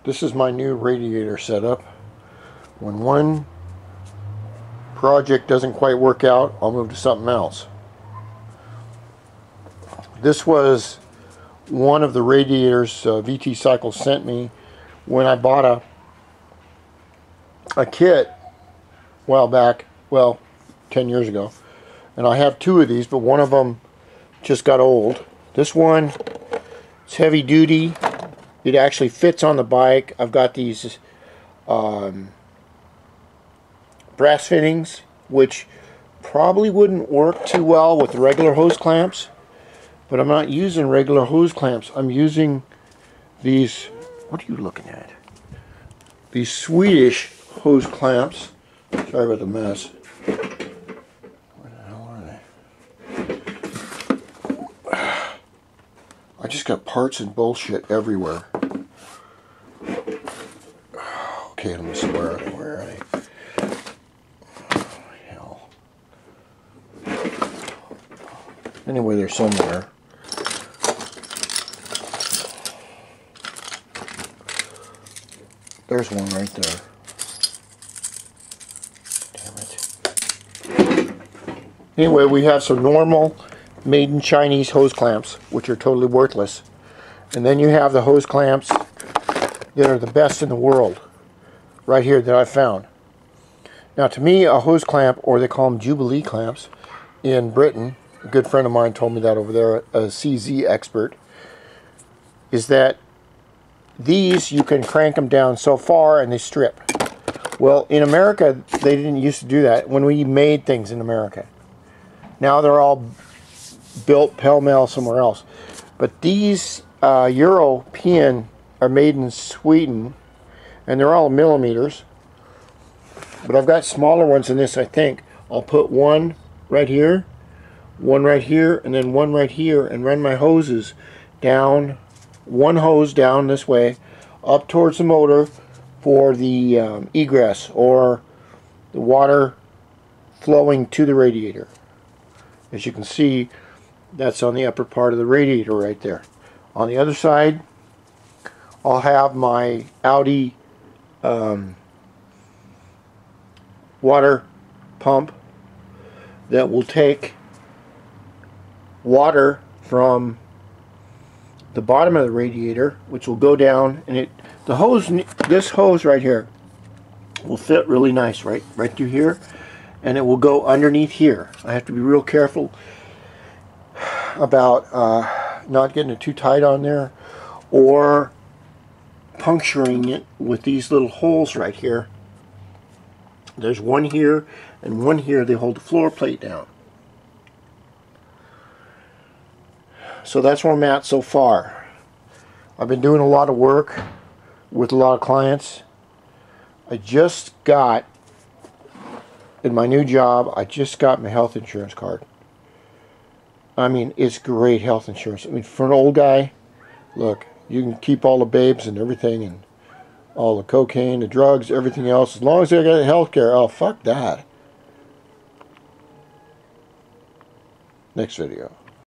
This is my new radiator setup. When one project doesn't quite work out, I'll move to something else. This was one of the radiators VT Cycle sent me when I bought a kit a while back, well, 10 years ago. And I have two of these, but one of them just got old. This one is heavy duty. It actually fits on the bike. I've got these brass fittings, which probably wouldn't work too well with regular hose clamps. But I'm not using regular hose clamps. I'm using these, what are you looking at? These Swedish hose clamps. Sorry about the mess. Where the hell are they? I just got parts and bullshit everywhere. Okay, let me see, where are they? Oh, hell. Anyway, they're somewhere. There's one right there. Damn it. Anyway, we have some normal made in Chinese hose clamps, which are totally worthless. And then you have the hose clamps that are the best in the world, right here, that I've found. Now, to me, a hose clamp, or they call them Jubilee clamps in Britain, a good friend of mine told me that over there, a CZ expert, is that these, you can crank them down so far and they strip. Well, in America, they didn't used to do that when we made things in America. Now they're all built pell-mell somewhere else. But these European are made in Sweden, and they're all millimeters. But I've got smaller ones than this, I think. I'll put one right here, and then one right here, and run my hoses down, one hose down this way, up towards the motor for the egress, or the water flowing to the radiator. As you can see, that's on the upper part of the radiator right there. On the other side, I'll have my Audi water pump that will take water from the bottom of the radiator, which will go down, and the hose, this hose right here, will fit really nice right through here, and it will go underneath here. I have to be real careful about not getting it too tight on there, or puncturing it with these little holes right here. There's one here and one here. They hold the floor plate down. So that's where I'm at so far. I've been doing a lot of work with a lot of clients. I just got, in my new job, I just got my health insurance card. I mean, it's great health insurance. I mean, for an old guy, look, you can keep all the babes and everything, and all the cocaine, the drugs, everything else, as long as they got health care. Oh, fuck that. Next video.